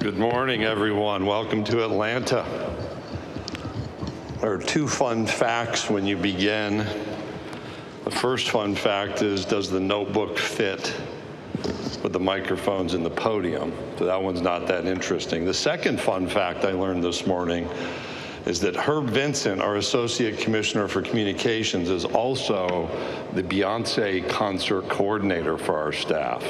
Good morning, everyone. Welcome to Atlanta. There are two fun facts when you begin. The first fun fact is, does the notebook fit with the microphones in the podium? So that one's not that interesting. The second fun fact I learned this morning is that Herb Vincent, our Associate Commissioner for Communications, is also the Beyonce concert coordinator for our staff.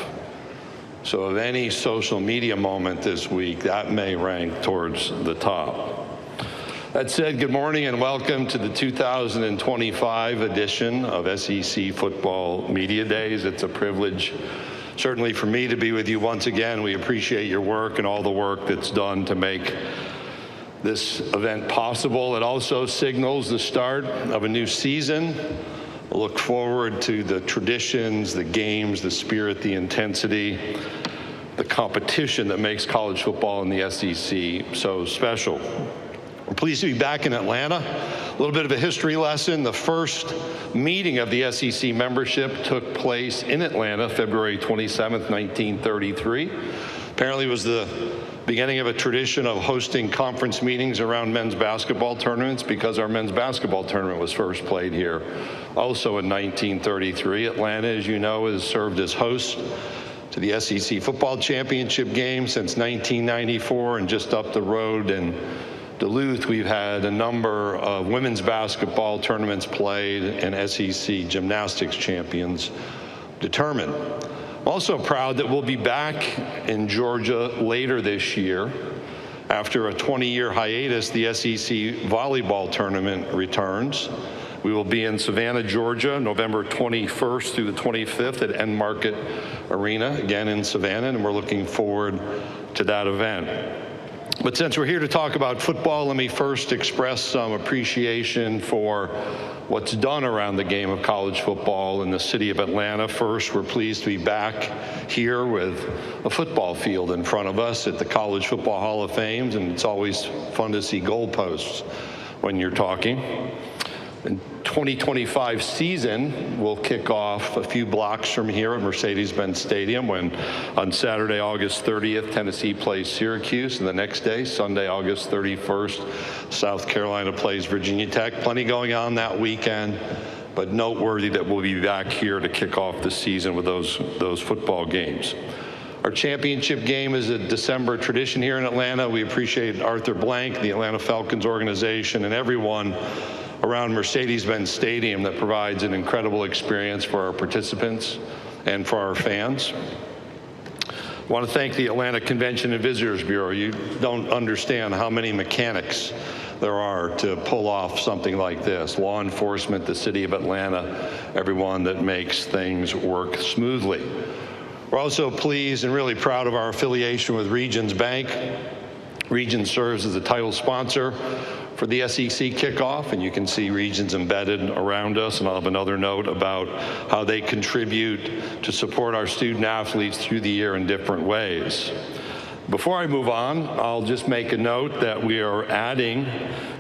So of any social media moment this week, that may rank towards the top. That said, good morning and welcome to the 2025 edition of SEC Football Media Days. It's a privilege, certainly for me, to be with you once again. We appreciate your work and all the work that's done to make this event possible. It also signals the start of a new season. I look forward to the traditions, the games, the spirit, the intensity, the competition that makes college football in the SEC so special. We're pleased to be back in Atlanta. A little bit of a history lesson. The first meeting of the SEC membership took place in Atlanta, February 27th, 1933. Apparently it was the beginning of a tradition of hosting conference meetings around men's basketball tournaments, because our men's basketball tournament was first played here also in 1933. Atlanta, as you know, has served as host to the SEC football championship game since 1994, and just up the road in Duluth, we've had a number of women's basketball tournaments played and SEC gymnastics champions determined. I'm also proud that we'll be back in Georgia later this year. After a 20-year hiatus, the SEC volleyball tournament returns. We will be in Savannah, Georgia, November 21st through the 25th at End Market Arena, again in Savannah, and we're looking forward to that event. But since we're here to talk about football, let me first express some appreciation for what's done around the game of college football in the city of Atlanta. First, we're pleased to be back here with a football field in front of us at the College Football Hall of Fame, and it's always fun to see goalposts when you're talking. The 2025 season will kick off a few blocks from here at Mercedes-Benz Stadium when on Saturday, August 30th, Tennessee plays Syracuse, and the next day, Sunday, August 31st, South Carolina plays Virginia Tech. Plenty going on that weekend, but noteworthy that we'll be back here to kick off the season with those football games. Our championship game is a December tradition here in Atlanta. We appreciate Arthur Blank, the Atlanta Falcons organization, and everyone around Mercedes-Benz Stadium that provides an incredible experience for our participants and for our fans. I want to thank the Atlanta Convention and Visitors Bureau. You don't understand how many mechanics there are to pull off something like this. Law enforcement, the city of Atlanta, everyone that makes things work smoothly. We're also pleased and really proud of our affiliation with Regions Bank. Regions serves as the title sponsor for the SEC kickoff, and you can see Regions embedded around us, and I'll have another note about how they contribute to support our student athletes through the year in different ways. Before I move on, I'll just make a note that we are adding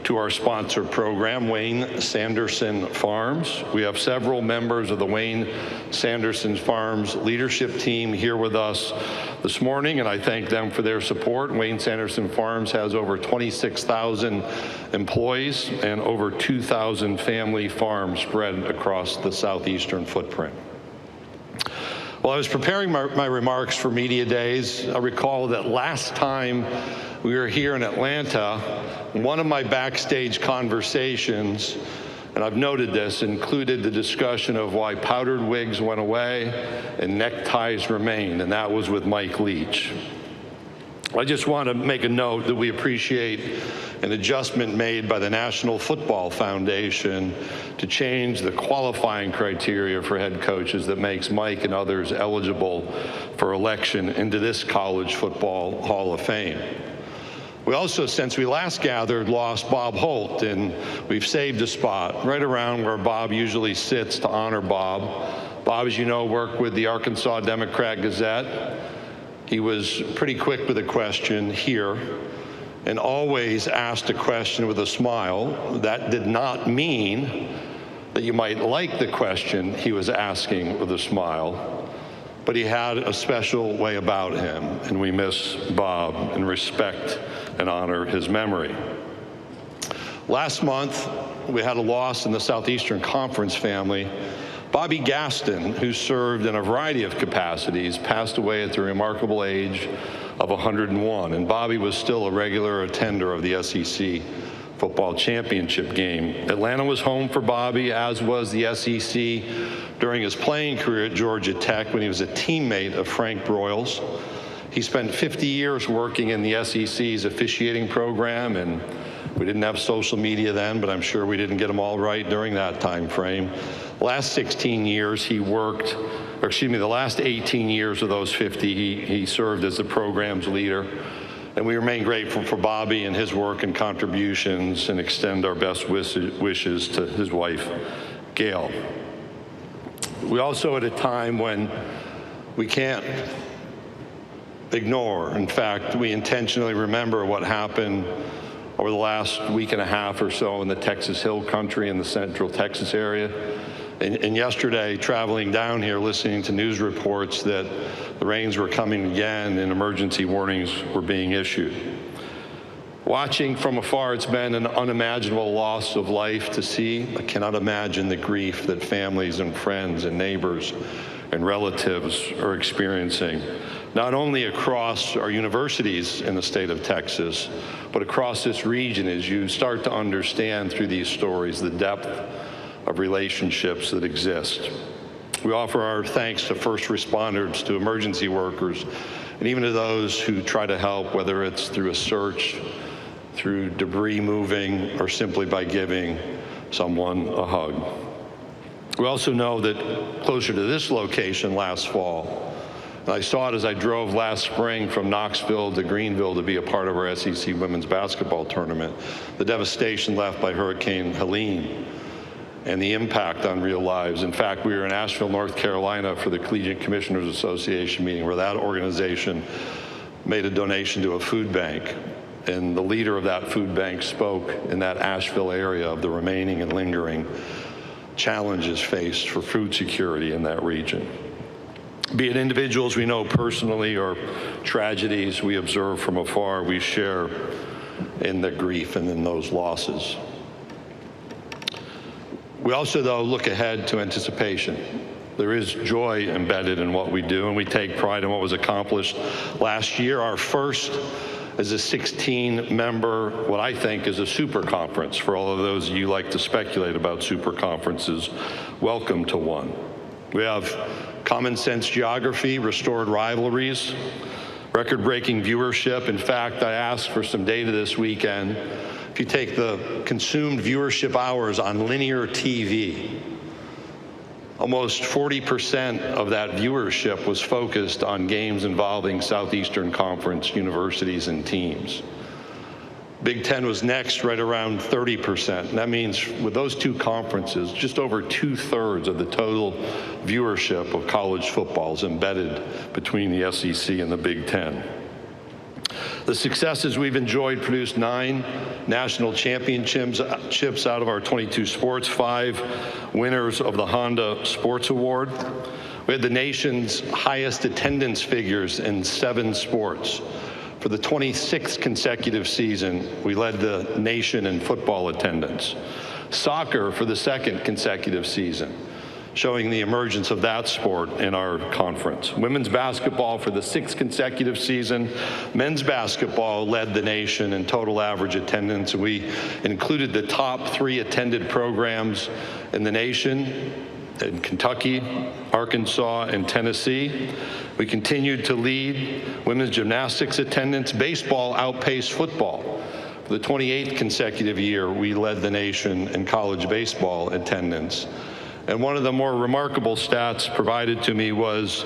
to our sponsor program, Wayne Sanderson Farms. We have several members of the Wayne Sanderson Farms leadership team here with us this morning, and I thank them for their support. Wayne Sanderson Farms has over 26,000 employees and over 2,000 family farms spread across the southeastern footprint. While I was preparing my remarks for Media Days, I recall that last time we were here in Atlanta, one of my backstage conversations, and I've noted this, included the discussion of why powdered wigs went away and neckties remained, and that was with Mike Leach. I just want to make a note that we appreciate an adjustment made by the National Football Foundation to change the qualifying criteria for head coaches that makes Mike and others eligible for election into this College Football Hall of Fame. We also, since we last gathered, lost Bob Holt, and we've saved a spot right around where Bob usually sits to honor Bob. Bob, as you know, worked with the Arkansas Democrat-Gazette. He was pretty quick with a question here and always asked a question with a smile. That did not mean that you might like the question he was asking with a smile, but he had a special way about him, and we miss Bob and respect and honor his memory. Last month, we had a loss in the Southeastern Conference family. Bobby Gaston, who served in a variety of capacities, passed away at the remarkable age of 101, and Bobby was still a regular attender of the SEC football championship game. Atlanta was home for Bobby, as was the SEC during his playing career at Georgia Tech when he was a teammate of Frank Broyles. He spent 50 years working in the SEC's officiating program, and we didn't have social media then, but I'm sure we didn't get them all right during that time frame. The last 16 years he worked, or excuse me, the last 18 years of those 50, he served as the program's leader. And we remain grateful for Bobby and his work and contributions, and extend our best wishes to his wife, Gail. We also, at a time when we can't ignore, in fact, we intentionally remember what happened over the last week and a half or so in the Texas Hill Country in the Central Texas area. And yesterday, traveling down here, listening to news reports that the rains were coming again and emergency warnings were being issued. Watching from afar, it's been an unimaginable loss of life to see. I cannot imagine the grief that families and friends and neighbors and relatives are experiencing, not only across our universities in the state of Texas, but across this region, as you start to understand through these stories the depth of relationships that exist. We offer our thanks to first responders, to emergency workers, and even to those who try to help, whether it's through a search, through debris moving, or simply by giving someone a hug. We also know that closer to this location last fall, and I saw it as I drove last spring from Knoxville to Greenville to be a part of our SEC women's basketball tournament, the devastation left by Hurricane Helene and the impact on real lives. In fact, we were in Asheville, North Carolina for the Collegiate Commissioners Association meeting, where that organization made a donation to a food bank. And the leader of that food bank spoke in that Asheville area of the remaining and lingering challenges faced for food security in that region. Be it individuals we know personally or tragedies we observe from afar, we share in the grief and in those losses. We also, though, look ahead to anticipation. There is joy embedded in what we do, and we take pride in what was accomplished last year. Our first as a 16-member, what I think is a super conference. For all of those of you who like to speculate about super conferences, welcome to one. We have common sense geography, restored rivalries, record-breaking viewership. In fact, I asked for some data this weekend. If you take the consumed viewership hours on linear TV, almost 40% of that viewership was focused on games involving Southeastern Conference universities and teams. Big Ten was next, right around 30%. And that means with those two conferences, just over 2/3 of the total viewership of college football is embedded between the SEC and the Big Ten. The successes we've enjoyed produced 9 national championships out of our 22 sports, 5 winners of the Honda Sports Award. We had the nation's highest attendance figures in 7 sports. For the 26th consecutive season, we led the nation in football attendance. Soccer for the 2nd consecutive season, showing the emergence of that sport in our conference. Women's basketball for the 6th consecutive season. Men's basketball led the nation in total average attendance. We included the top 3 attended programs in the nation in Kentucky, Arkansas, and Tennessee. We continued to lead women's gymnastics attendance. Baseball outpaced football. For the 28th consecutive year, we led the nation in college baseball attendance. And one of the more remarkable stats provided to me was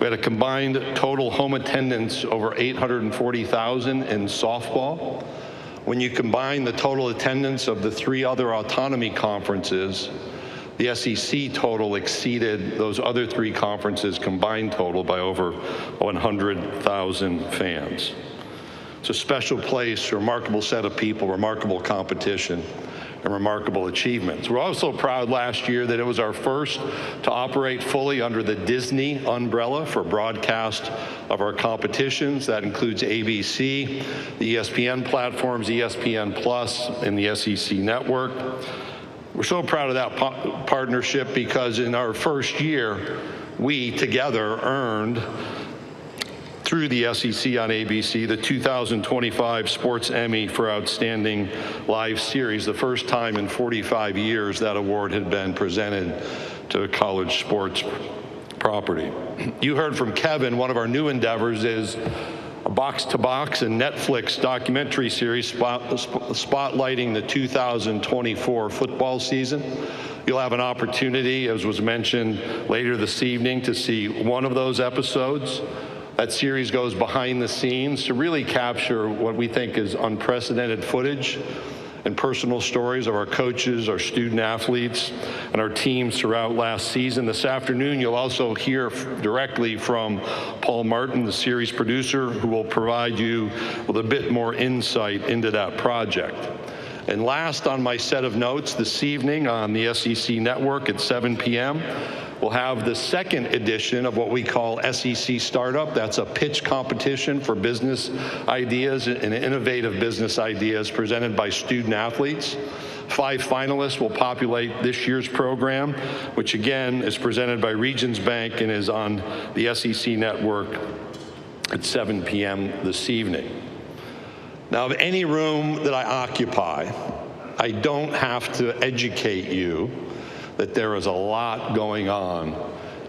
we had a combined total home attendance over 840,000 in softball. When you combine the total attendance of the 3 other autonomy conferences, the SEC total exceeded those other 3 conferences combined total by over 100,000 fans. It's a special place, a remarkable set of people, remarkable competition. and remarkable achievements. We're also proud last year that it was our first to operate fully under the Disney umbrella for broadcast of our competitions. That includes ABC, the ESPN platforms, ESPN Plus, and the SEC Network. We're so proud of that partnership because in our first year, we together earned, through the SEC on ABC, the 2025 Sports Emmy for Outstanding Live Series, the first time in 45 years that award had been presented to a college sports property. You heard from Kevin, one of our new endeavors is a box-to-box and Netflix documentary series spotlighting the 2024 football season. You'll have an opportunity, as was mentioned later this evening, to see one of those episodes. That series goes behind the scenes to really capture what we think is unprecedented footage and personal stories of our coaches, our student athletes, and our teams throughout last season. This afternoon, you'll also hear directly from Paul Martin, the series producer, who will provide you with a bit more insight into that project. And last on my set of notes this evening on the SEC Network at 7 p.m., we'll have the second edition of what we call SEC Startup. That's a pitch competition for business ideas and innovative business ideas presented by student athletes. 5 finalists will populate this year's program, which again is presented by Regions Bank and is on the SEC Network at 7 p.m. this evening. Now, of any room that I occupy, I don't have to educate you that there is a lot going on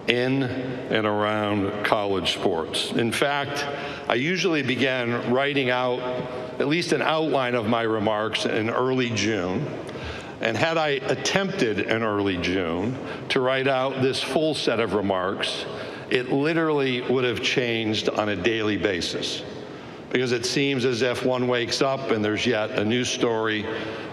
in and around college sports. In fact, I usually begin writing out at least an outline of my remarks in early June. And had I attempted in early June to write out this full set of remarks, it literally would have changed on a daily basis. Because it seems as if one wakes up and there's yet a new story,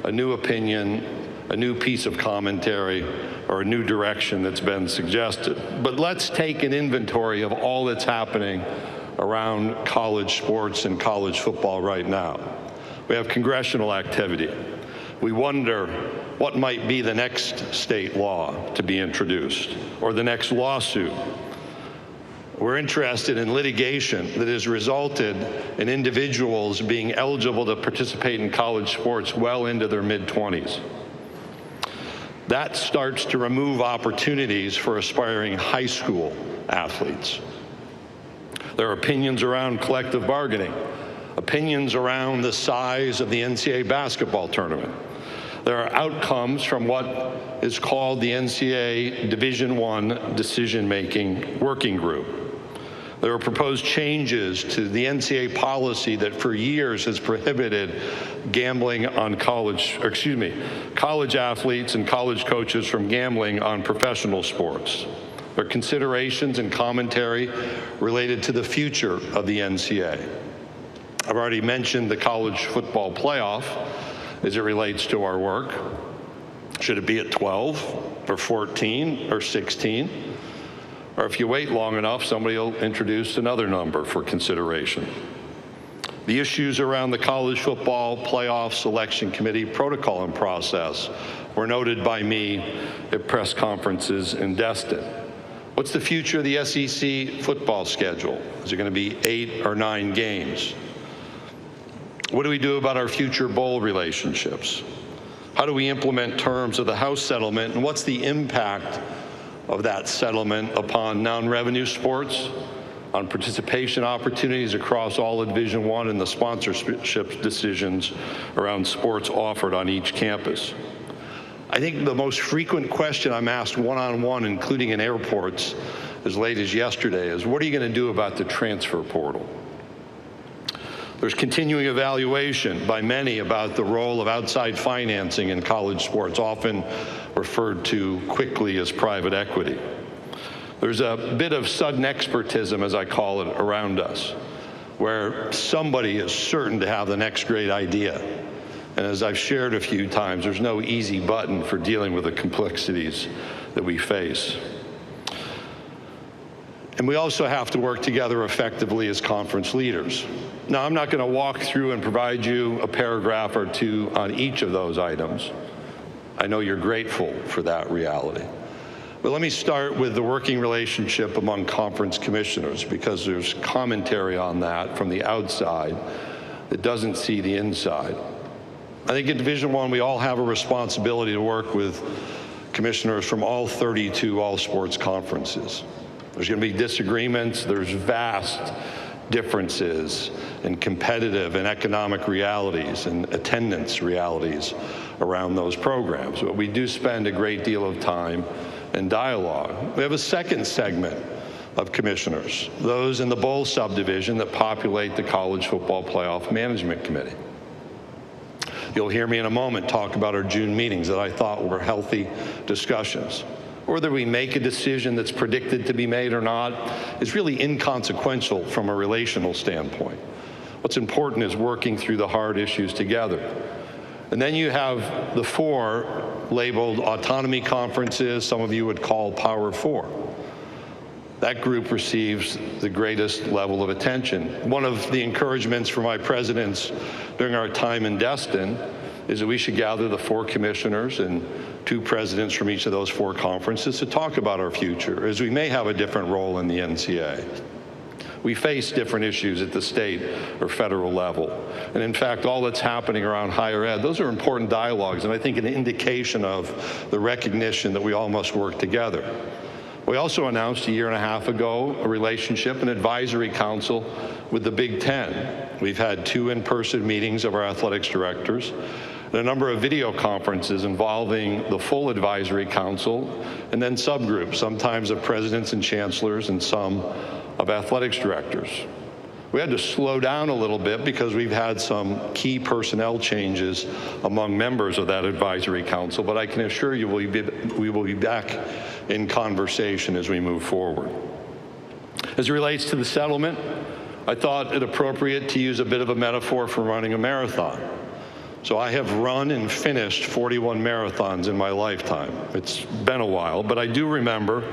a new opinion, a new piece of commentary, or a new direction that's been suggested. But let's take an inventory of all that's happening around college sports and college football right now. We have congressional activity. We wonder what might be the next state law to be introduced, or the next lawsuit. We're interested in litigation that has resulted in individuals being eligible to participate in college sports well into their mid-20s. That starts to remove opportunities for aspiring high school athletes. There are opinions around collective bargaining, opinions around the size of the NCAA basketball tournament. There are outcomes from what is called the NCAA Division I decision-making working group. There are proposed changes to the NCAA policy that for years has prohibited gambling on college athletes and college coaches from gambling on professional sports. There are considerations and commentary related to the future of the NCAA. I've already mentioned the college football playoff as it relates to our work. Should it be at 12 or 14 or 16? Or if you wait long enough, somebody will introduce another number for consideration. The issues around the college football playoff selection committee protocol and process were noted by me at press conferences in Destin. What's the future of the SEC football schedule? Is it going to be 8 or 9 games? What do we do about our future bowl relationships? How do we implement terms of the House settlement, and what's the impact of that settlement upon non-revenue sports, on participation opportunities across all of Division I, and the sponsorship decisions around sports offered on each campus? I think the most frequent question I'm asked one-on-one, including in airports as late as yesterday, is what are you going to do about the transfer portal? There's continuing evaluation by many about the role of outside financing in college sports, often referred to quickly as private equity. There's a bit of sudden expertism, as I call it, around us, where somebody is certain to have the next great idea. And as I've shared a few times, there's no easy button for dealing with the complexities that we face. And we also have to work together effectively as conference leaders. Now, I'm not going to walk through and provide you a paragraph or two on each of those items, I know you're grateful for that reality. But let me start with the working relationship among conference commissioners, because there's commentary on that from the outside that doesn't see the inside. I think in Division I, we all have a responsibility to work with commissioners from all 32 all-sports conferences. There's going to be disagreements. There's vast differences in competitive and economic realities and attendance realities around those programs. But we do spend a great deal of time in dialogue. We have a second segment of commissioners, those in the bowl subdivision that populate the College Football Playoff Management Committee. You'll hear me in a moment talk about our June meetings that I thought were healthy discussions. Whether we make a decision that's predicted to be made or not is really inconsequential from a relational standpoint. What's important is working through the hard issues together. And then you have the four labeled autonomy conferences, some of you would call Power Four. That group receives the greatest level of attention. One of the encouragements for my presidents during our time in Destin is that we should gather the four commissioners and two presidents from each of those four conferences to talk about our future, as we may have a different role in the NCAA. We face different issues at the state or federal level. And in fact, all that's happening around higher ed, those are important dialogues, and I think an indication of the recognition that we all must work together. We also announced a year and a half ago a relationship, an advisory council with the Big Ten. We've had 2 in-person meetings of our athletics directors and a number of video conferences involving the full advisory council and then subgroups, sometimes of presidents and chancellors and some of athletics directors. We had to slow down a little bit because we've had some key personnel changes among members of that advisory council, but I can assure you we will be back in conversation as we move forward. As it relates to the settlement, I thought it appropriate to use a bit of a metaphor for running a marathon. So I have run and finished 41 marathons in my lifetime. It's been a while, but I do remember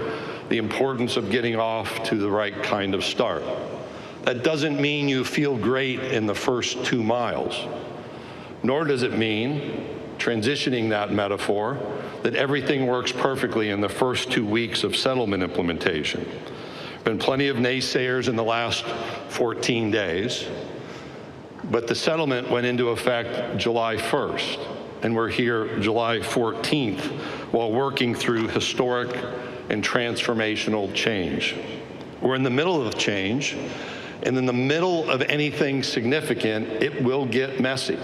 the importance of getting off to the right kind of start. That doesn't mean you feel great in the first 2 miles, nor does it mean, transitioning that metaphor, that everything works perfectly in the first 2 weeks of settlement implementation. There have been plenty of naysayers in the last 14 days, but the settlement went into effect July 1st, and we're here July 14th while working through historic and transformational change. We're in the middle of change, and in the middle of anything significant, it will get messy.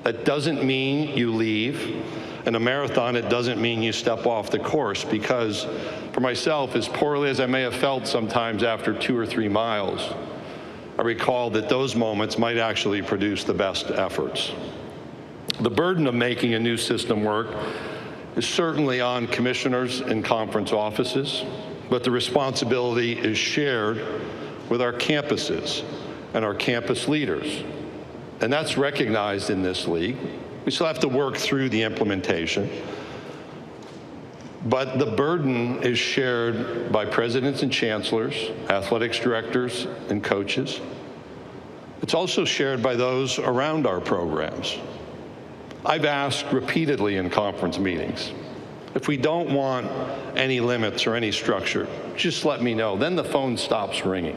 That doesn't mean you leave. In a marathon, it doesn't mean you step off the course, because for myself, as poorly as I may have felt sometimes after 2 or 3 miles, I recall that those moments might actually produce the best efforts. The burden of making a new system work is certainly on commissioners and conference offices, but the responsibility is shared with our campuses and our campus leaders. And that's recognized in this league. We still have to work through the implementation, but the burden is shared by presidents and chancellors, athletics directors and coaches. It's also shared by those around our programs. I've asked repeatedly in conference meetings, if we don't want any limits or any structure, just let me know. Then the phone stops ringing.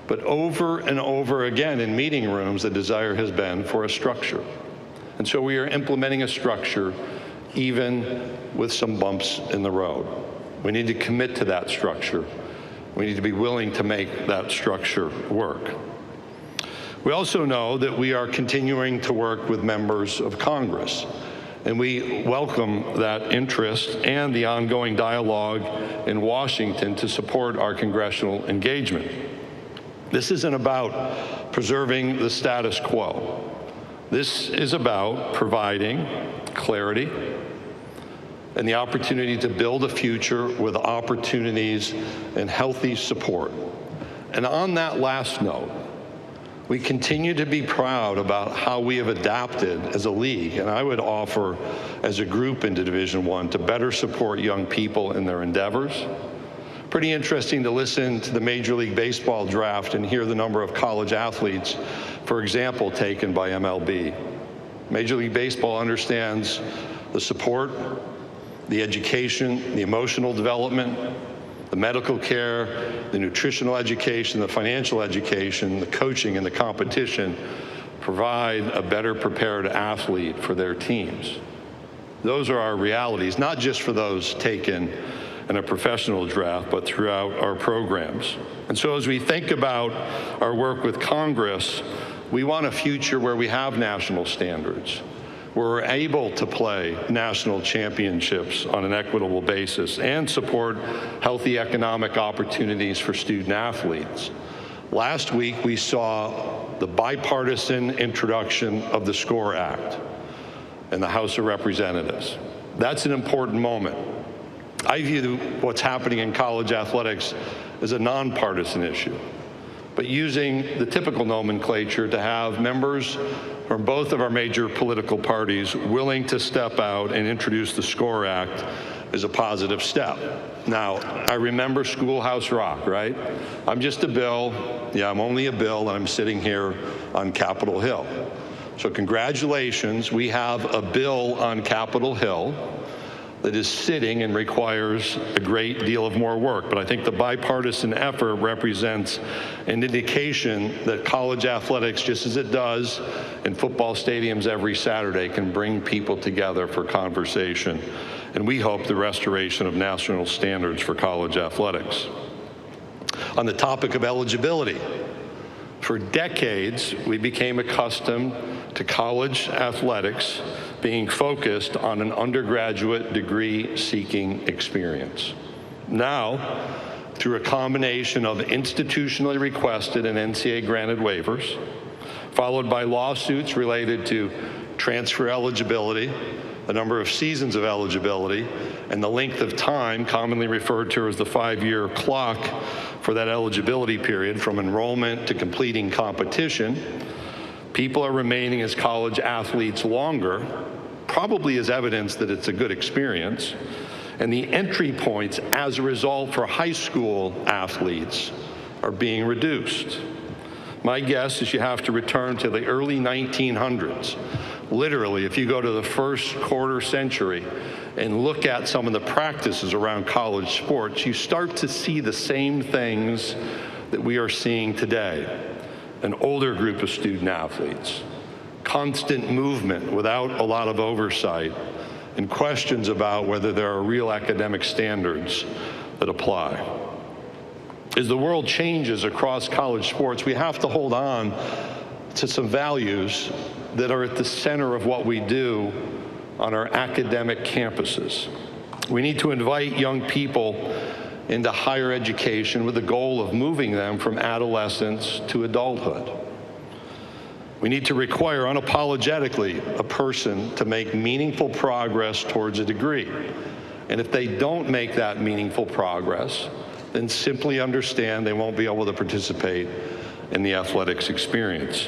But over and over again in meeting rooms, the desire has been for a structure. And so we are implementing a structure even with some bumps in the road. We need to commit to that structure. We need to be willing to make that structure work. We also know that we are continuing to work with members of Congress, and we welcome that interest and the ongoing dialogue in Washington to support our congressional engagement. This isn't about preserving the status quo. This is about providing clarity and the opportunity to build a future with opportunities and healthy support. And on that last note, we continue to be proud about how we have adapted as a league, and I would offer as a group into Division I, to better support young people in their endeavors. Pretty interesting to listen to the Major League Baseball draft and hear the number of college athletes, for example, taken by MLB. Major League Baseball understands the support, the education, the emotional development, the medical care, the nutritional education, the financial education, the coaching, and the competition provide a better prepared athlete for their teams. Those are our realities, not just for those taken in a professional draft, but throughout our programs. And so as we think about our work with Congress, we want a future where we have national standards, where we're able to play national championships on an equitable basis and support healthy economic opportunities for student athletes. Last week, we saw the bipartisan introduction of the SCORE Act in the House of Representatives. That's an important moment. I view what's happening in college athletics as a nonpartisan issue, but using the typical nomenclature to have members from both of our major political parties willing to step out and introduce the SCORE Act is a positive step. Now, I remember Schoolhouse Rock, right? I'm just a bill. Yeah, I'm only a bill, and I'm sitting here on Capitol Hill. So congratulations, we have a bill on Capitol Hill that is sitting and requires a great deal of more work. But I think the bipartisan effort represents an indication that college athletics, just as it does in football stadiums every Saturday, can bring people together for conversation. And we hope the restoration of national standards for college athletics. On the topic of eligibility, for decades, we became accustomed to college athletics being focused on an undergraduate degree-seeking experience. Now, through a combination of institutionally requested and NCAA-granted waivers, followed by lawsuits related to transfer eligibility, the number of seasons of eligibility, and the length of time, commonly referred to as the 5-year clock for that eligibility period from enrollment to completing competition, people are remaining as college athletes longer, probably as evidence that it's a good experience, and the entry points as a result for high school athletes are being reduced. My guess is you have to return to the early 1900s. Literally, if you go to the first quarter century and look at some of the practices around college sports, you start to see the same things that we are seeing today. An older group of student athletes, constant movement without a lot of oversight, and questions about whether there are real academic standards that apply. As the world changes across college sports, we have to hold on to some values that are at the center of what we do on our academic campuses. We need to invite young people into higher education with the goal of moving them from adolescence to adulthood. We need to require unapologetically a person to make meaningful progress towards a degree. And if they don't make that meaningful progress, then simply understand they won't be able to participate in the athletics experience.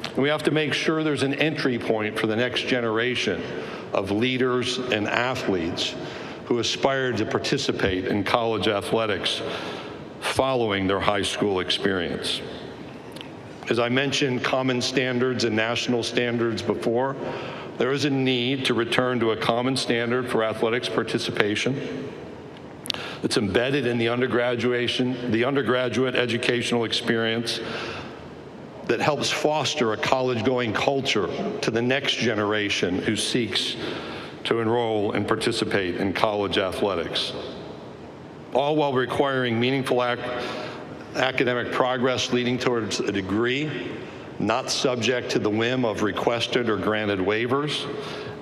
And we have to make sure there's an entry point for the next generation of leaders and athletes who aspire to participate in college athletics following their high school experience. As I mentioned, common standards and national standards before, there is a need to return to a common standard for athletics participation. It's embedded in the undergraduate educational experience that helps foster a college-going culture to the next generation who seeks to enroll and participate in college athletics, all while requiring meaningful academic progress leading towards a degree, not subject to the whim of requested or granted waivers,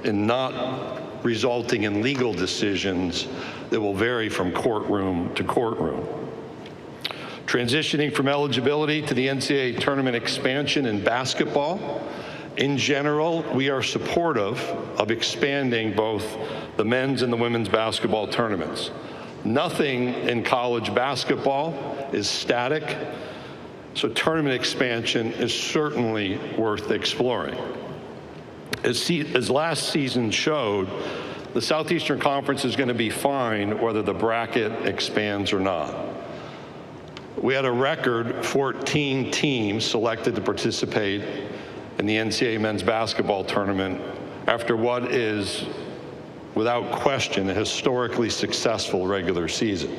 and not resulting in legal decisions that will vary from courtroom to courtroom. Transitioning from eligibility to the NCAA tournament expansion in basketball, in general, we are supportive of expanding both the men's and the women's basketball tournaments. Nothing in college basketball is static, so tournament expansion is certainly worth exploring. As last season showed, the Southeastern Conference is going to be fine whether the bracket expands or not. We had a record 14 teams selected to participate in the NCAA men's basketball tournament after what is without question, a historically successful regular season.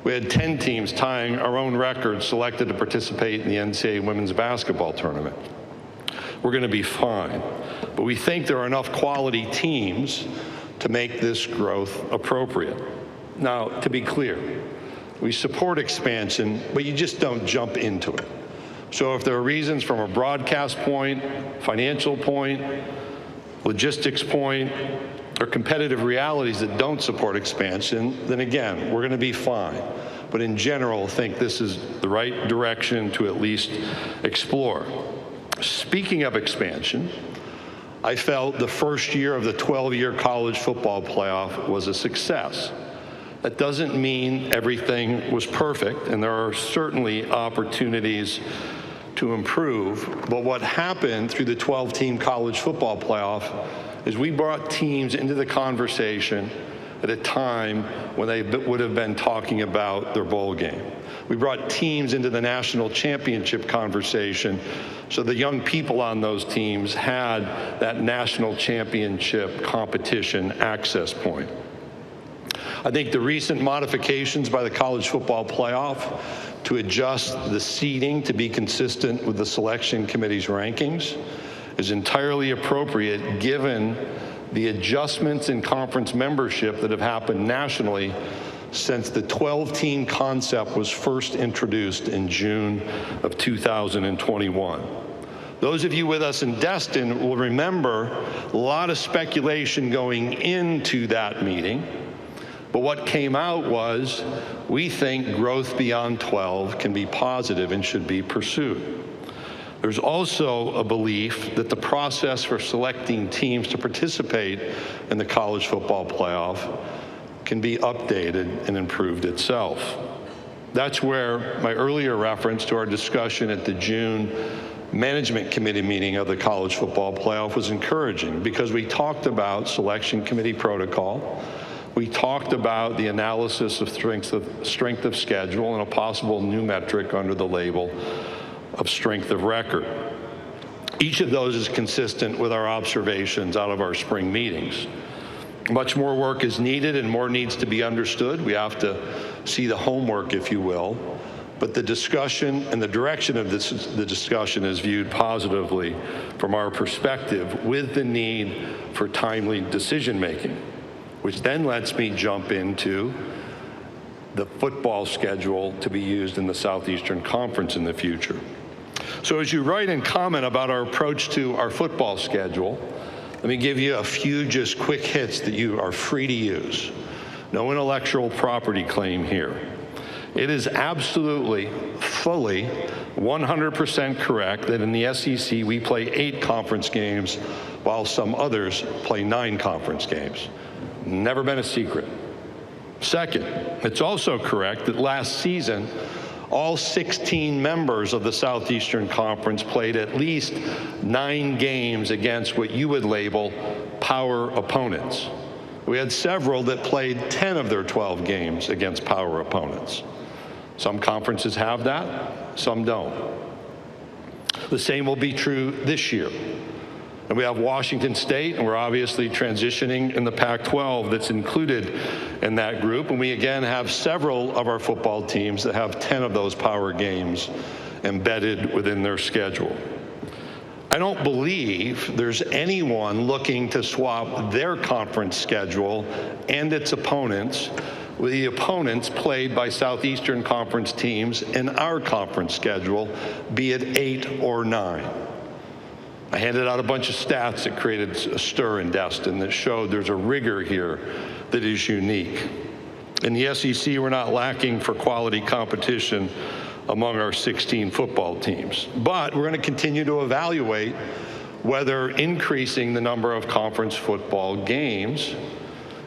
We had 10 teams tying our own record selected to participate in the NCAA women's basketball tournament. We're going to be fine, but we think there are enough quality teams to make this growth appropriate. Now, to be clear, we support expansion, but you just don't jump into it. So if there are reasons from a broadcast point, financial point, logistics point, or competitive realities that don't support expansion, then again, we're going to be fine. But in general, I think this is the right direction to at least explore. Speaking of expansion, I felt the first year of the 12-year college football playoff was a success. That doesn't mean everything was perfect, and there are certainly opportunities to improve, but what happened through the 12-team college football playoff is we brought teams into the conversation at a time when they would have been talking about their bowl game. We brought teams into the national championship conversation so the young people on those teams had that national championship competition access point. I think the recent modifications by the college football playoff to adjust the seeding to be consistent with the selection committee's rankings is entirely appropriate given the adjustments in conference membership that have happened nationally since the 12-team concept was first introduced in June of 2021. Those of you with us in Destin will remember a lot of speculation going into that meeting, but what came out was we think growth beyond 12 can be positive and should be pursued. There's also a belief that the process for selecting teams to participate in the college football playoff can be updated and improved itself. That's where my earlier reference to our discussion at the June management committee meeting of the college football playoff was encouraging, because we talked about selection committee protocol. We talked about the analysis of strength of schedule and a possible new metric under the label of strength of record. Each of those is consistent with our observations out of our spring meetings. Much more work is needed and more needs to be understood. We have to see the homework, if you will, but the discussion and the direction of the discussion is viewed positively from our perspective, with the need for timely decision making, which then lets me jump into the football schedule to be used in the Southeastern Conference in the future. So as you write and comment about our approach to our football schedule, let me give you a few just quick hits that you are free to use. No intellectual property claim here. It is absolutely, fully, 100% correct that in the SEC we play 8 conference games while some others play 9 conference games. Never been a secret. Second, it's also correct that last season, all 16 members of the Southeastern Conference played at least 9 games against what you would label power opponents. We had several that played 10 of their 12 games against power opponents. Some conferences have that, some don't. The same will be true this year. And we have Washington State, and we're obviously transitioning in the Pac-12 that's included in that group. And we again have several of our football teams that have 10 of those power games embedded within their schedule. I don't believe there's anyone looking to swap their conference schedule and its opponents with the opponents played by Southeastern Conference teams in our conference schedule, be it 8 or 9. I handed out a bunch of stats that created a stir in Destin that showed there's a rigor here that is unique. In the SEC, we're not lacking for quality competition among our 16 football teams. But we're going to continue to evaluate whether increasing the number of conference football games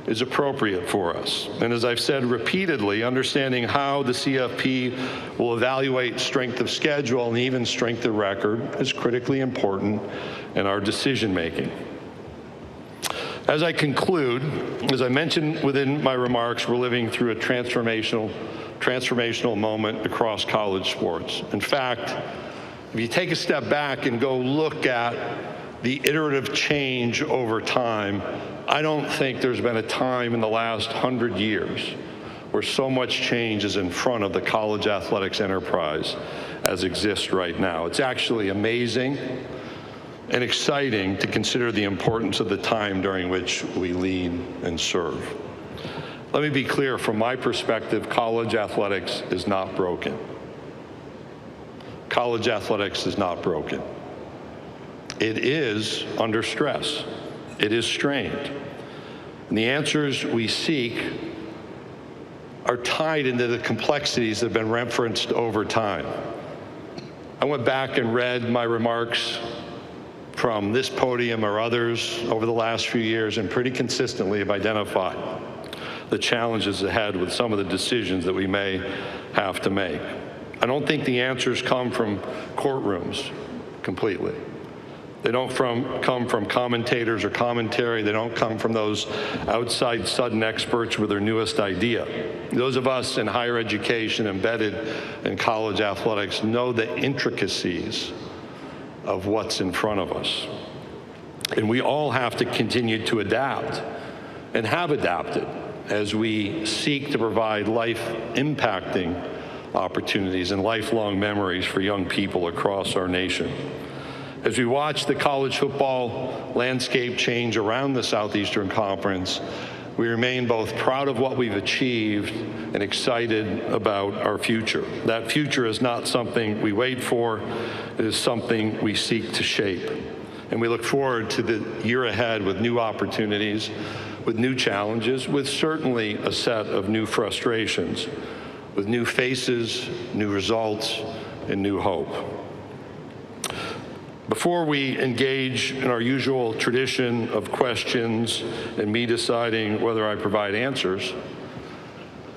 is appropriate for us. And as I've said repeatedly, understanding how the CFP will evaluate strength of schedule and even strength of record is critically important in our decision making. As I conclude, as I mentioned within my remarks, we're living through a transformational moment across college sports. In fact, if you take a step back and go look at the iterative change over time. I don't think there's been a time in the last 100 years where so much change is in front of the college athletics enterprise as exists right now. It's actually amazing and exciting to consider the importance of the time during which we lead and serve. Let me be clear, from my perspective, college athletics is not broken. College athletics is not broken. It is under stress. It is strained. And the answers we seek are tied into the complexities that have been referenced over time. I went back and read my remarks from this podium or others over the last few years, and pretty consistently have identified the challenges ahead with some of the decisions that we may have to make. I don't think the answers come from courtrooms completely. They don't come from commentators or commentary. They don't come from those outside sudden experts with their newest idea. Those of us in higher education, embedded in college athletics, know the intricacies of what's in front of us. And we all have to continue to adapt, and have adapted, as we seek to provide life-impacting opportunities and lifelong memories for young people across our nation. As we watch the college football landscape change around the Southeastern Conference, we remain both proud of what we've achieved and excited about our future. That future is not something we wait for, it is something we seek to shape. And we look forward to the year ahead with new opportunities, with new challenges, with certainly a set of new frustrations, with new faces, new results, and new hope. Before we engage in our usual tradition of questions and me deciding whether I provide answers,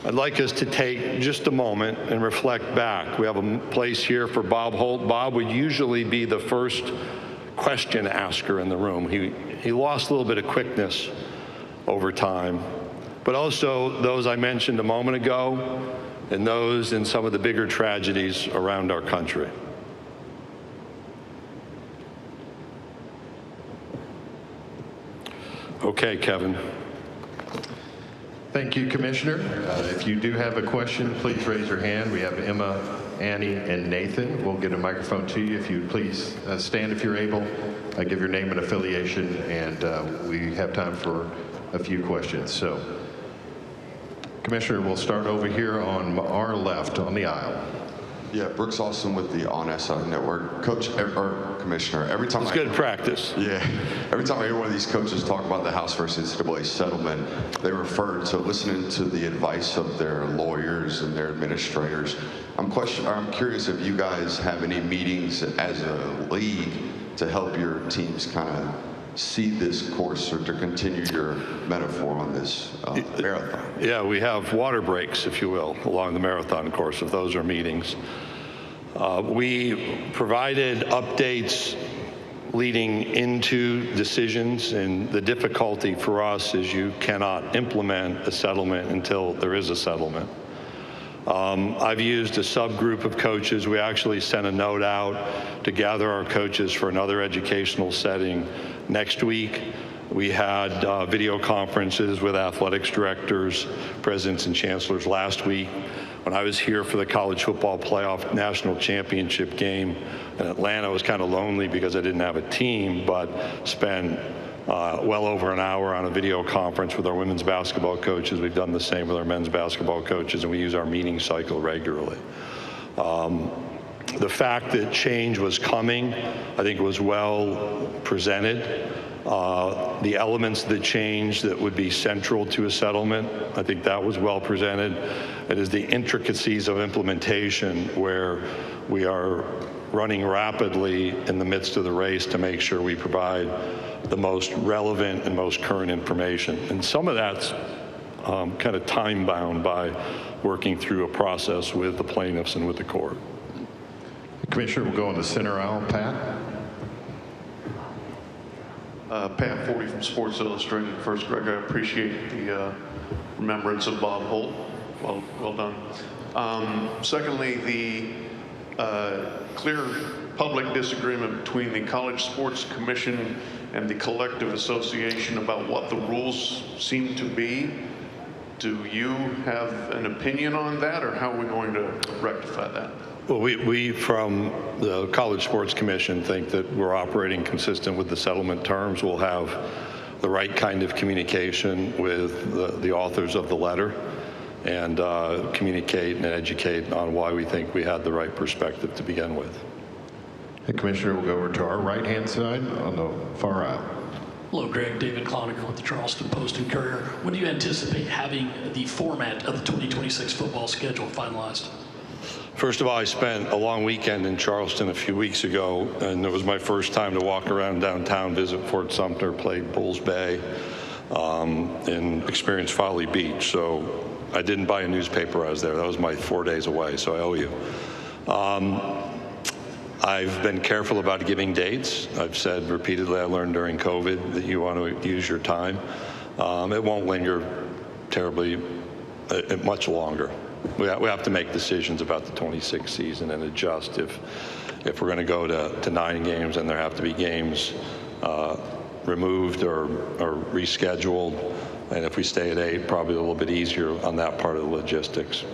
I'd like us to take just a moment and reflect back. We have a place here for Bob Holt. Bob would usually be the first question asker in the room. He lost a little bit of quickness over time, but also those I mentioned a moment ago, and those in some of the bigger tragedies around our country. Okay, Kevin. Thank you, Commissioner. If you do have a question, please raise your hand. We have Emma, Annie, and Nathan. We'll get a microphone to you. If you please stand if you're able, give your name and affiliation, and we have time for a few questions. So, Commissioner, we'll start over here on our left on the aisle. Yeah, Brooks Austin with the On SI Network. Coach, or Commissioner, every time it's good practice. Yeah, every time I hear one of these coaches talk about the House versus NCAA settlement, they refer to listening to the advice of their lawyers and their administrators. I'm curious if you guys have any meetings as a league to help your teams kind of see this course, or to continue your metaphor on this marathon. Yeah, we have water breaks, if you will, along the marathon course, if those are meetings. We provided updates leading into decisions, and the difficulty for us is you cannot implement a settlement until there is a settlement. I've used a subgroup of coaches. We actually sent a note out to gather our coaches for another educational setting next week. We had video conferences with athletics directors, presidents, and chancellors last week. When I was here for the college football playoff national championship game in Atlanta, I was kind of lonely because I didn't have a team, but spent well over an hour on a video conference with our women's basketball coaches. We've done the same with our men's basketball coaches, and we use our meeting cycle regularly. The fact that change was coming, I think, was well presented. The elements of the change that would be central to a settlement, I think that was well presented. It is the intricacies of implementation where we are running rapidly in the midst of the race to make sure we provide the most relevant and most current information. And some of that's kind of time-bound by working through a process with the plaintiffs and with the court. Commissioner, we'll go in the center aisle. Pat? Pat Forty from Sports Illustrated. First, Greg, I appreciate the remembrance of Bob Holt. Well done. Secondly, the clear public disagreement between the College Sports Commission and the collective association about what the rules seem to be. Do you have an opinion on that, or how are we going to rectify that? Well, we from the College Sports Commission think that we're operating consistent with the settlement terms. We'll have the right kind of communication with the authors of the letter and communicate and educate on why we think we had the right perspective to begin with. Hey, Commissioner, we'll go over to our right-hand side on the far aisle. Hello, Greg. David Cloninger with the Charleston Post and Courier. When do you anticipate having the format of the 2026 football schedule finalized? First of all, I spent a long weekend in Charleston a few weeks ago, and it was my first time to walk around downtown, visit Fort Sumter, play Bulls Bay, and experience Folly Beach. So I didn't buy a newspaper. I was there. That was my 4 days away, so I owe you. I've been careful about giving dates. I've said repeatedly, I learned during COVID that you want to use your time. It won't linger terribly much longer. We have to make decisions about the 26 season and adjust if we're going to go to 9 games and there have to be games removed or rescheduled. And if we stay at 8, probably a little bit easier on that part of the logistics.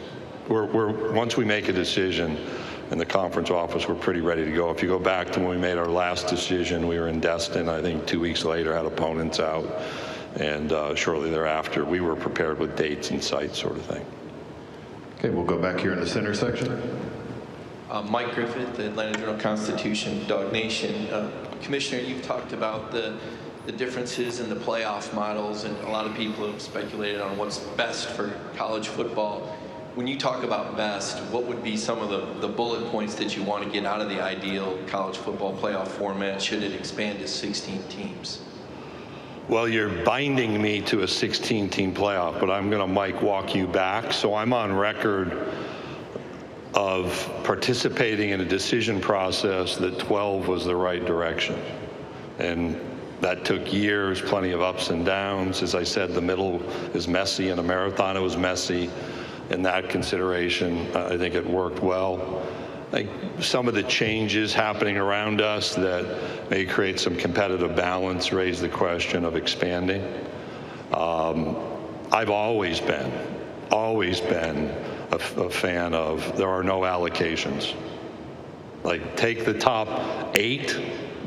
Once we make a decision in the conference office, we're pretty ready to go. If you go back to when we made our last decision, we were in Destin. I think 2 weeks later, had opponents out. And shortly thereafter, we were prepared with dates and sites, sort of thing. Okay, we'll go back here in the center section. Mike Griffith, the Atlanta Journal-Constitution, Dog Nation. Commissioner, you've talked about the differences in the playoff models, and a lot of people have speculated on what's best for college football. When you talk about best, what would be some of the bullet points that you want to get out of the ideal college football playoff format should it expand to 16 teams? Well, you're binding me to a 16-team playoff, but I'm going to, Mike, walk you back. So I'm on record of participating in a decision process that 12 was the right direction. And that took years, plenty of ups and downs. As I said, the middle is messy. In a marathon, it was messy. In that consideration, I think it worked well. I think some of the changes happening around us that may create some competitive balance raise the question of expanding. I've always been a fan of there are no allocations. Like, take the top 8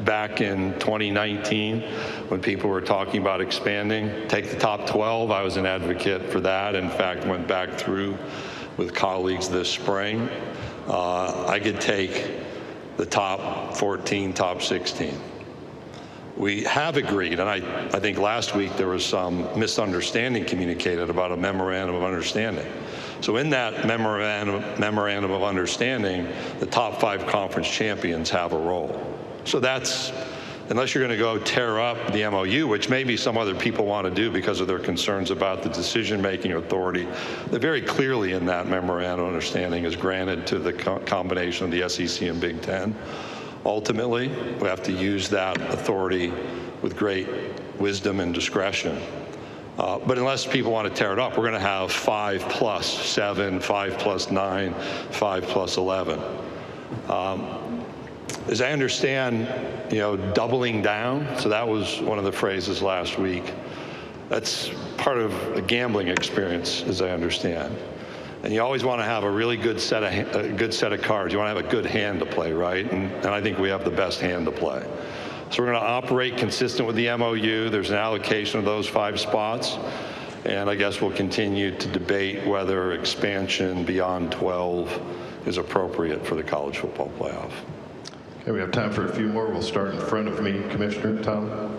back in 2019 when people were talking about expanding. Take the top 12. I was an advocate for that. In fact, went back through with colleagues this spring. I could take the top 14, top 16. We have agreed, and I think last week there was some misunderstanding communicated about a memorandum of understanding. So in that memorandum of understanding, the top 5 conference champions have a role. So that's, unless you're going to go tear up the MOU, which maybe some other people want to do because of their concerns about the decision-making authority, that very clearly in that memorandum of understanding is granted to the combination of the SEC and Big Ten. Ultimately, we have to use that authority with great wisdom and discretion. But unless people want to tear it up, we're going to have 5+7, 5+9, 5+11. As I understand, doubling down, so that was one of the phrases last week. That's part of a gambling experience, as I understand. And you always want to have a really good set of cards. You want to have a good hand to play, right? And I think we have the best hand to play. So we're going to operate consistent with the MOU. There's an allocation of those 5 spots. And I guess we'll continue to debate whether expansion beyond 12 is appropriate for the college football playoff. Okay, we have time for a few more. We'll start in front of me, Commissioner. Tom.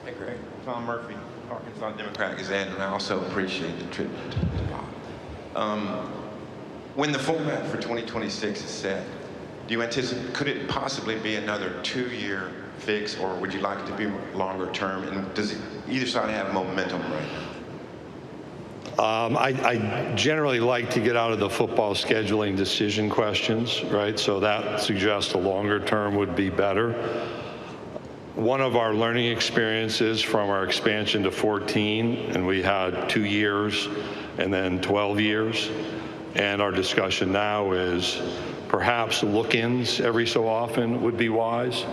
Hey, Greg. Tom Murphy, Arkansas Democrat Gazette, and I also appreciate the tribute to Bob. When the format for 2026 is set, do you anticipate, could it possibly be another 2-year fix, or would you like it to be longer term? And does either side have momentum right now? I generally like to get out of the football scheduling decision questions, right? So that suggests a longer term would be better. One of our learning experiences from our expansion to 14, and we had 2 years and then 12 years. And our discussion now is perhaps look-ins every so often would be wise.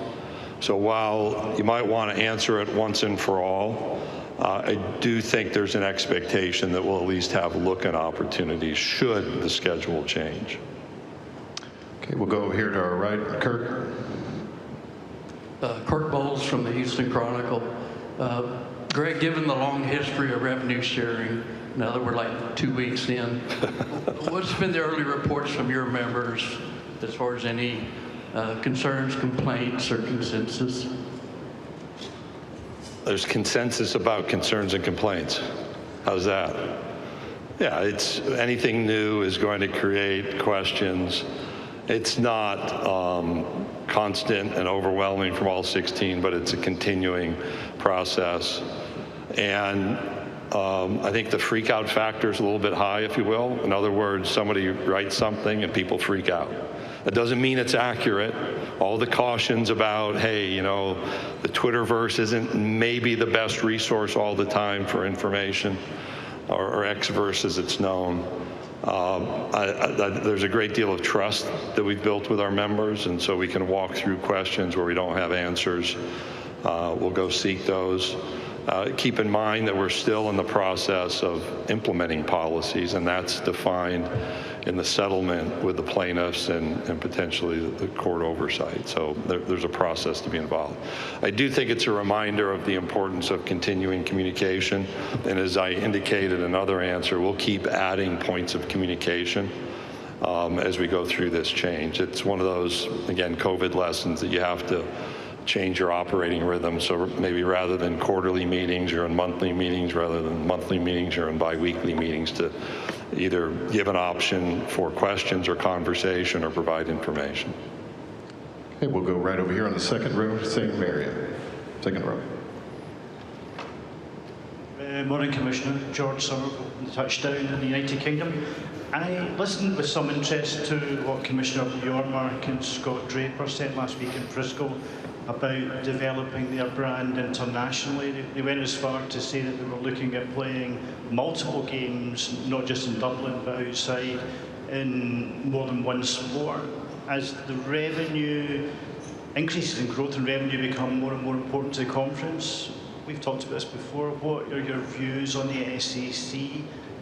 So while you might want to answer it once and for all, I do think there's an expectation that we'll at least have look-in opportunities should the schedule change. Okay, we'll go over here to our right. Kirk. Kirk Bowles from the Houston Chronicle. Greg, given the long history of revenue sharing, now that we're like 2 weeks in, what's been the early reports from your members as far as any concerns, complaints, or consensus? There's consensus about concerns and complaints. How's that? Yeah, it's anything new is going to create questions. It's not constant and overwhelming from all 16, but it's a continuing process. And I think the freak out factor is a little bit high, if you will. In other words, somebody writes something and people freak out. That doesn't mean it's accurate. All the cautions about, hey, you know, the Twitterverse isn't maybe the best resource all the time for information, or Xverse as it's known. There's a great deal of trust that we've built with our members, and so we can walk through questions where we don't have answers. We'll go seek those. Keep in mind that we're still in the process of implementing policies, and that's defined in the settlement with the plaintiffs and potentially the court oversight. So there's a process to be involved. I do think it's a reminder of the importance of continuing communication. And as I indicated in another answer, we'll keep adding points of communication as we go through this change. It's one of those, again, COVID lessons that you have to change your operating rhythm. So maybe rather than quarterly meetings, you're in monthly meetings. Rather than monthly meetings, you're in biweekly meetings to either give an option for questions or conversation or provide information. Okay, we'll go right over here on the second row, St. Marion. Second row. Morning, Commissioner. George Somerville, Touchdown in the United Kingdom. I listened with some interest to what Commissioner Bjormark and Scott Draper said last week in Frisco about developing their brand internationally. They went as far to say that they were looking at playing multiple games, not just in Dublin, but outside, in more than one sport. As the revenue, increases in growth and revenue become more and more important to the conference, we've talked about this before, what are your views on the SEC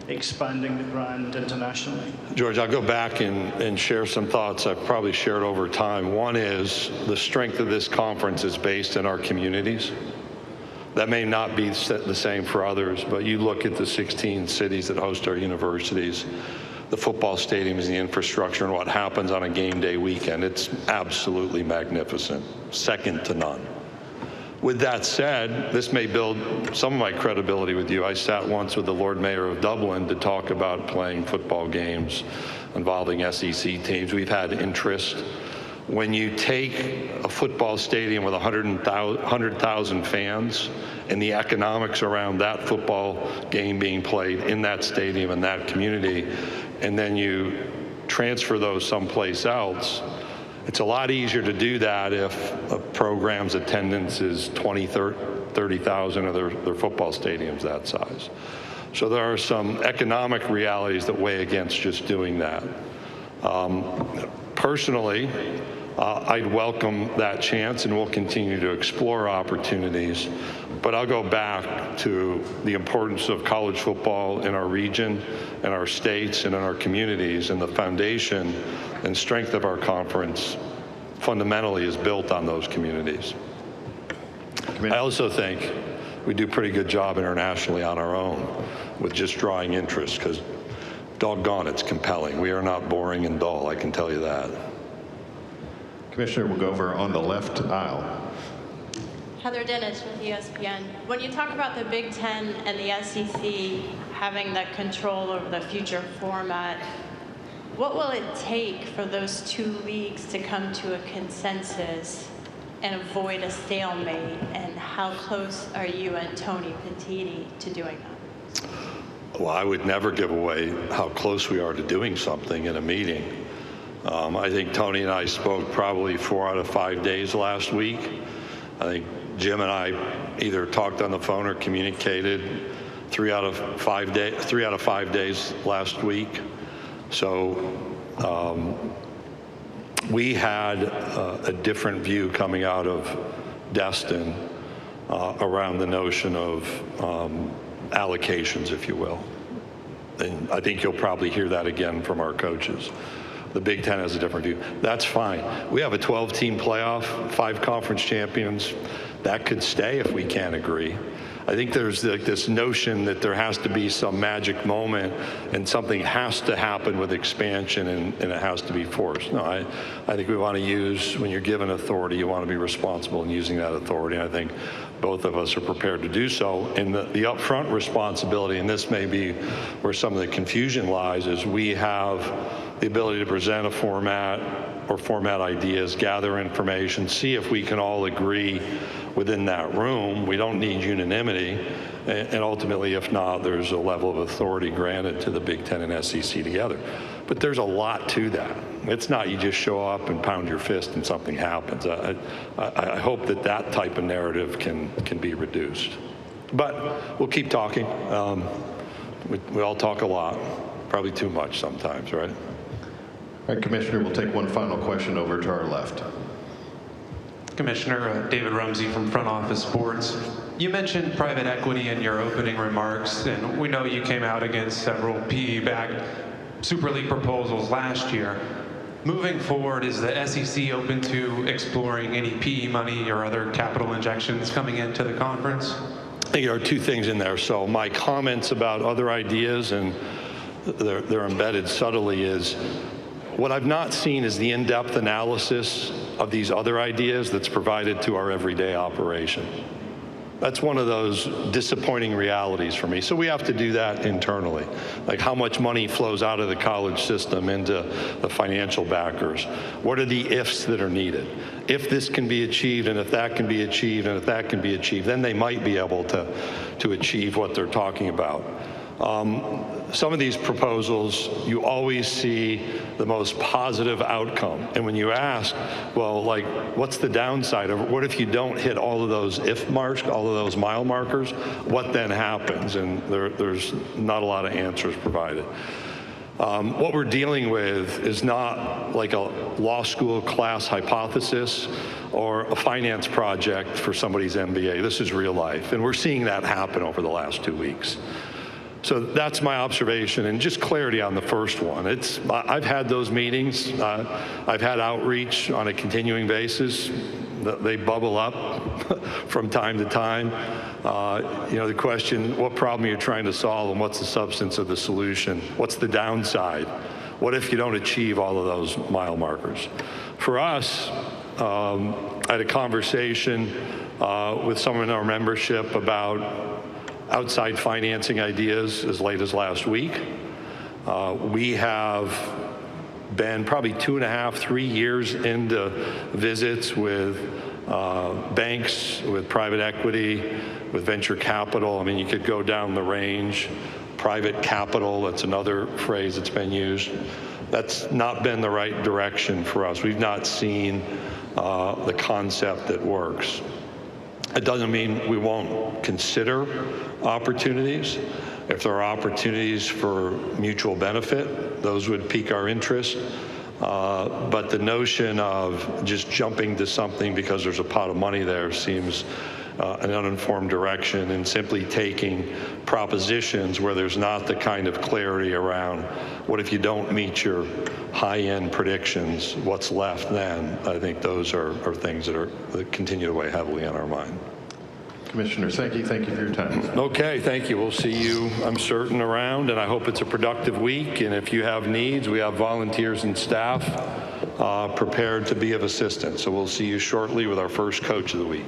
expanding the brand internationally? George, I'll go back and share some thoughts I've probably shared over time. One is the strength of this conference is based in our communities. That may not be the same for others, but you look at the 16 cities that host our universities, the football stadiums, the infrastructure, and what happens on a game day weekend. It's absolutely magnificent, second to none. With that said, this may build some of my credibility with you. I sat once with the Lord Mayor of Dublin to talk about playing football games involving SEC teams. We've had interest. When you take a football stadium with 100,000 fans and the economics around that football game being played in that stadium and that community, and then you transfer those someplace else, it's a lot easier to do that if a program's attendance is 20, 30,000 of their football stadiums that size. So there are some economic realities that weigh against just doing that. Personally, I'd welcome that chance, and we'll continue to explore opportunities. But I'll go back to the importance of college football in our region, in our states, and in our communities, and the foundation and strength of our conference fundamentally is built on those communities. I also think we do a pretty good job internationally on our own with just drawing interest, because doggone, it's compelling. We are not boring and dull, I can tell you that. Commissioner, we'll go over on the left aisle. Heather Dinich with ESPN. When you talk about the Big Ten and the SEC having the control over the future format, what will it take for those two leagues to come to a consensus and avoid a stalemate? And how close are you and Tony Petitti to doing that? Well, I would never give away how close we are to doing something in a meeting. I think Tony and I spoke probably 4 out of 5 days last week. I think Jim and I either talked on the phone or communicated 3 out of 5 days last week. So we had a different view coming out of Destin around the notion of allocations, if you will. And I think you'll probably hear that again from our coaches. The Big Ten has a different view. That's fine. We have a 12-team playoff, 5 conference champions. That could stay if we can't agree. I think there's this notion that there has to be some magic moment and something has to happen with expansion and it has to be forced. No, I think we want to use, when you're given authority, you want to be responsible in using that authority. And I think both of us are prepared to do so. And the upfront responsibility, and this may be where some of the confusion lies, is we have the ability to present a format or format ideas, gather information, see if we can all agree within that room. We don't need unanimity. And ultimately, if not, there's a level of authority granted to the Big Ten and SEC together. But there's a lot to that. It's not you just show up and pound your fist and something happens. I hope that type of narrative can be reduced. But we'll keep talking. We all talk a lot, probably too much sometimes, right? All right, Commissioner, we'll take one final question over to our left. Commissioner, David Rumsey from Front Office Sports. You mentioned private equity in your opening remarks, and we know you came out against several PE-backed Super League proposals last year. Moving forward, is the SEC open to exploring any PE money or other capital injections coming into the conference? I think there are 2 things in there. So my comments about other ideas, and they're embedded subtly, is what I've not seen is the in-depth analysis of these other ideas that's provided to our everyday operation. That's one of those disappointing realities for me. So we have to do that internally. Like how much money flows out of the college system into the financial backers? What are the ifs that are needed? If this can be achieved, and if that can be achieved, and if that can be achieved, then they might be able to achieve what they're talking about. Some of these proposals, you always see the most positive outcome. And when you ask, well, like, what's the downside of it? What if you don't hit all of those if marks, all of those mile markers? What then happens? And there's not a lot of answers provided. What we're dealing with is not like a law school class hypothesis or a finance project for somebody's MBA. This is real life. And we're seeing that happen over the last 2 weeks. So that's my observation, and just clarity on the first one. I've had those meetings. I've had outreach on a continuing basis. They bubble up from time to time. The question, what problem are you trying to solve, and what's the substance of the solution? What's the downside? What if you don't achieve all of those mile markers? For us, I had a conversation with someone in our membership about outside financing ideas as late as last week. We have been probably 2.5, 3 years into visits with banks, with private equity, with venture capital. I mean, you could go down the range. Private capital, that's another phrase that's been used. That's not been the right direction for us. We've not seen the concept that works. It doesn't mean we won't consider opportunities. If there are opportunities for mutual benefit, those would pique our interest. But the notion of just jumping to something because there's a pot of money there seems an uninformed direction, and simply taking propositions where there's not the kind of clarity around what if you don't meet your high-end predictions, what's left then. I think those are things that continue to weigh heavily on our mind. Commissioner Sankey, thank you for your time. Okay, thank you. We'll see you, I'm certain, around, and I hope it's a productive week. And if you have needs, we have volunteers and staff prepared to be of assistance. So we'll see you shortly with our first coach of the week.